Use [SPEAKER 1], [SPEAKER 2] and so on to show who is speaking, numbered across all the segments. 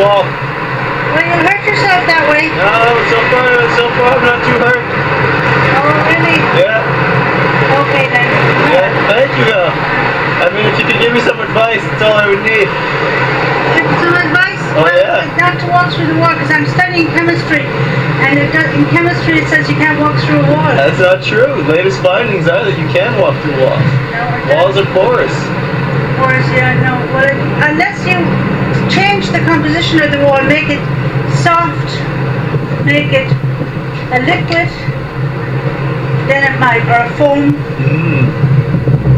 [SPEAKER 1] wall.
[SPEAKER 2] Well, you'll hurt yourself that way.
[SPEAKER 1] No, so far I'm not too hurt.
[SPEAKER 2] Oh, really?
[SPEAKER 1] Yeah.
[SPEAKER 2] Okay then.
[SPEAKER 1] Yeah, thank you though. I mean, if you could give me some advice, that's all I would need.
[SPEAKER 2] Some advice?
[SPEAKER 1] Oh,
[SPEAKER 2] well,
[SPEAKER 1] yeah.
[SPEAKER 2] Not to walk through the wall, because I'm studying chemistry, and in chemistry it says you can't walk through a wall.
[SPEAKER 1] That's not true. Latest findings are that you can walk through walls.
[SPEAKER 2] No,
[SPEAKER 1] Walls are porous.
[SPEAKER 2] Porous, yeah, no. Well, unless you change the composition of the wall, make it soft, make it a liquid, then it might, or a foam.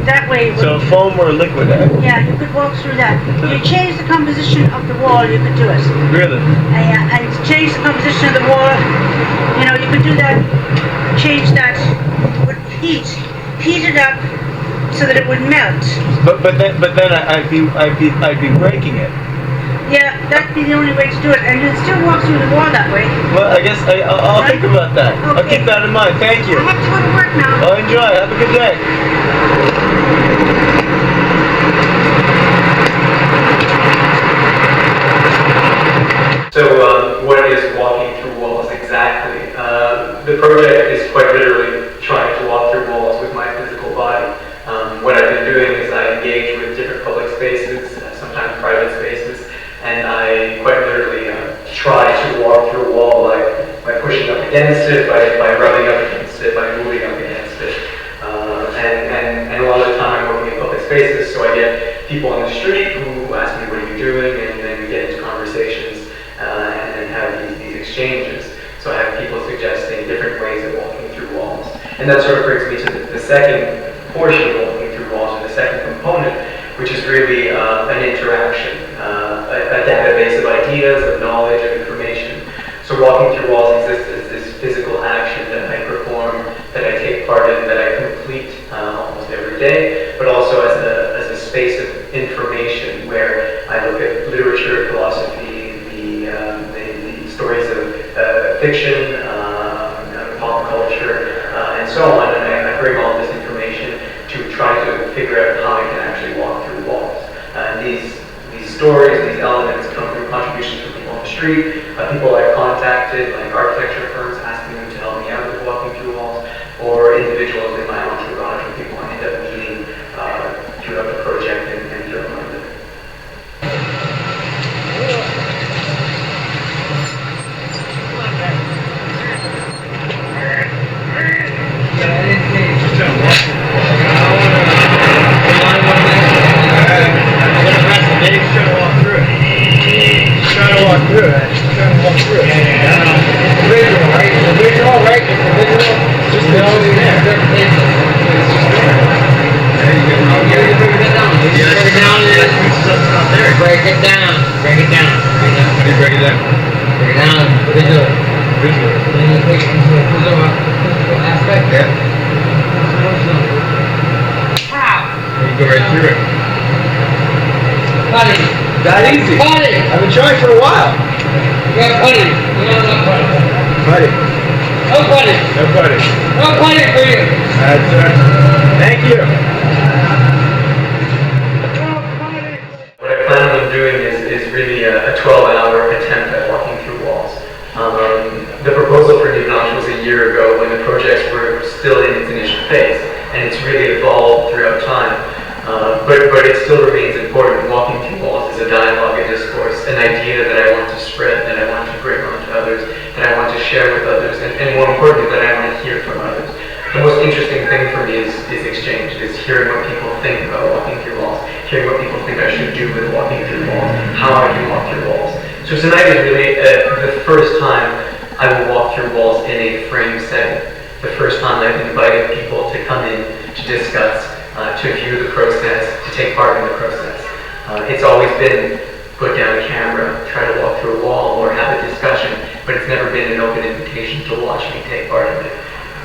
[SPEAKER 2] That way.
[SPEAKER 1] So foam or liquid, eh?
[SPEAKER 2] Yeah, you could walk through that. You change the composition of the wall, you could do it.
[SPEAKER 1] Really?
[SPEAKER 2] Yeah, and to change the composition of the wall, you know, you could do that, change that with heat it up so that it would melt.
[SPEAKER 1] But then I'd be breaking it.
[SPEAKER 2] Yeah, that'd be the only way to do it, and you'd still walk through the wall that way.
[SPEAKER 1] Well, I guess I'll think about that.
[SPEAKER 2] Okay.
[SPEAKER 1] I'll keep that in mind. Thank you.
[SPEAKER 2] I have to go to work now.
[SPEAKER 1] Oh, enjoy. Have a good day.
[SPEAKER 3] So what is walking through walls exactly? The project is quite literally trying to walk through walls with my physical body. What I've been doing is I engage with different public spaces, sometimes private spaces, and I quite literally try to walk through a wall by pushing up against it, by rubbing up against it, by moving up against it. And a lot of the time I'm working in public spaces, so I get people on the street who ask me, what are you doing? And then we get into conversations and have these exchanges. So I have people suggesting different ways of walking through walls. And that sort of brings me to the second portion of walking through walls, or the second component, which is really an interaction, a database of ideas, of knowledge, of information. So walking through walls exists as this physical action that I perform, that I take part in, that I complete almost every day, but also as a space of information where I look at literature, philosophy, the stories of fiction, pop culture, and so on, and I bring all this information to try to figure out how I can actually walk through walls. These stories, these elements come from contributions from people on the street, people I've contacted, like architecture firms asking them to help me out with walking through walls, or individuals in my entourage, or people I end up meeting throughout the project and throughout my living.
[SPEAKER 1] That easy.
[SPEAKER 4] Putty.
[SPEAKER 1] I've been trying for a while.
[SPEAKER 4] You got putty. No, not putty.
[SPEAKER 1] Buddy.
[SPEAKER 4] No putty.
[SPEAKER 1] No buddy.
[SPEAKER 4] No putty for you.
[SPEAKER 1] That's it. Thank you.
[SPEAKER 3] What I plan on doing is really a 12-hour attempt at walking through walls. The proposal for New Launch was a year ago when the projects were still in its initial phase, and it's really evolved throughout time. But it still remains important. Walking through walls is a dialogue, a discourse, an idea that I want to spread, that I want to bring on to others, that I want to share with others, and more importantly, that I want to hear from others. The most interesting thing for me is exchange, is hearing what people think about walking through walls, hearing what people think I should do with walking through walls, how I can walk through walls. So tonight is really the first time I will walk through walls in a frame setting. The first time I've invited people to come in to discuss, to view the process, to take part in the process. It's always been put down a camera, try to walk through a wall, or have a discussion, but it's never been an open invitation to watch me take part in it.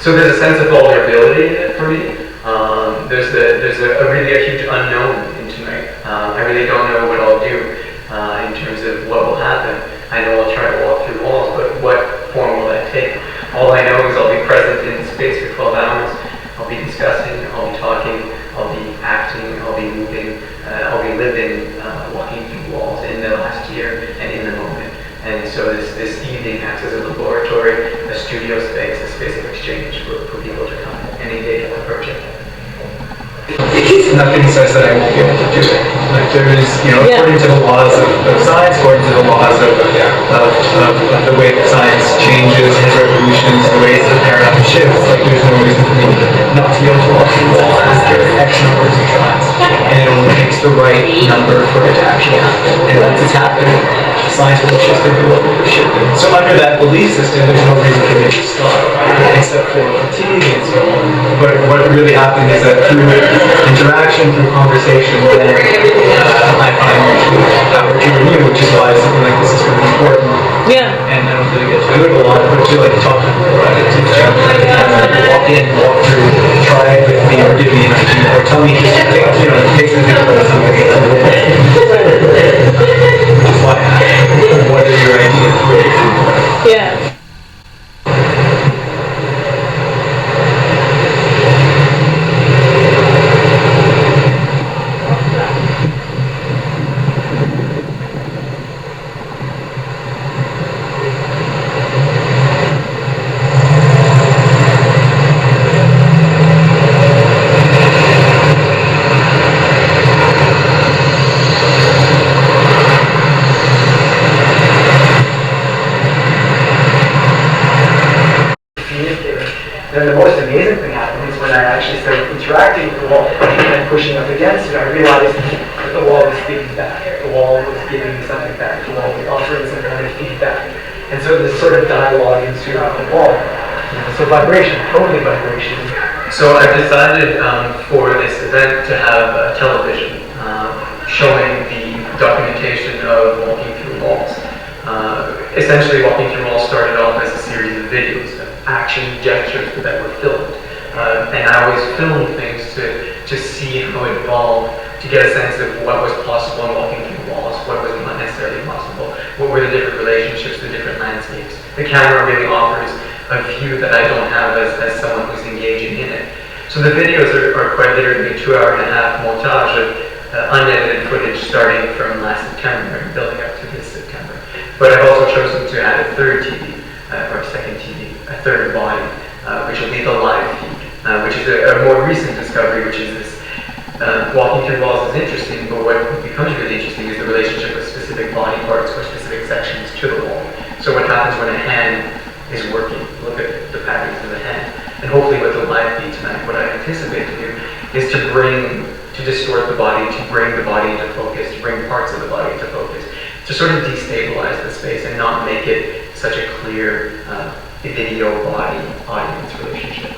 [SPEAKER 3] So there's a sense of vulnerability in it for me. There's really a huge unknown in tonight. I really don't know what I'll do in terms of what will happen. I know I'll try to walk through walls, but what form will that take? All I know is I'll be present in space for 12 hours. I'll be discussing, I'll be talking, I'll be acting, I'll be moving, I'll be living, walking through walls in the last year and in the moment. opening day of the project.
[SPEAKER 5] Nothing says that I won't be able to do it. Like there is, according to the laws of science, according to the laws of the way that science changes and revolutions, the ways that the paradigm shifts, like there's no reason for me not to be able to walk through walls after X numbers of tries. And it only takes the right number for it to actually happen. And once it's happened, science will shift and will shift. So under that belief system, there's no reason for me to stop, except for fatigue and so on. But what really happened is that through interaction, through conversation, then I find power to renew, which is why something like this is really important.
[SPEAKER 2] Yeah.
[SPEAKER 5] And I don't really get to do it a lot, but to like talk to people about it, to walk in, walk through, try it with me, or give me an idea, or tell me, just take, take some things about something. Which is why I ask, what are your ideas?
[SPEAKER 2] Yeah.
[SPEAKER 3] Then the most amazing thing happened is when I actually started interacting with the wall and pushing up against it, I realized that the wall was speaking back. The wall was giving me something back. The wall was offering some kind of feedback. And so this sort of dialogue ensued on the wall. So vibration, totally vibration. So I've decided for this event to have television showing the documentation of walking through walls. Essentially, walking through walls started off as a series of videos, action gestures that were filmed. And I always filmed things to see how it evolved, to get a sense of what was possible in walking through walls, what was not necessarily possible, what were the different relationships, the different landscapes. The camera really offers a view that I don't have as someone who's engaging in it. So the videos are quite literally 2 hour and a half montage of unedited footage starting from last September and building up to this September. But I've also chosen to add a third TV, or a second TV, a third body, which will be the live feed, which is a more recent discovery, which is this walking through walls is interesting, but what becomes really interesting is the relationship of specific body parts or specific sections to the wall. So what happens when a hand is working? Look at the patterns of the hand. And hopefully with the live feed tonight, what I anticipate to do is to distort the body, to bring the body into focus, to bring parts of the body into focus, to sort of destabilize the space and not make it such a clear video body audience relationship.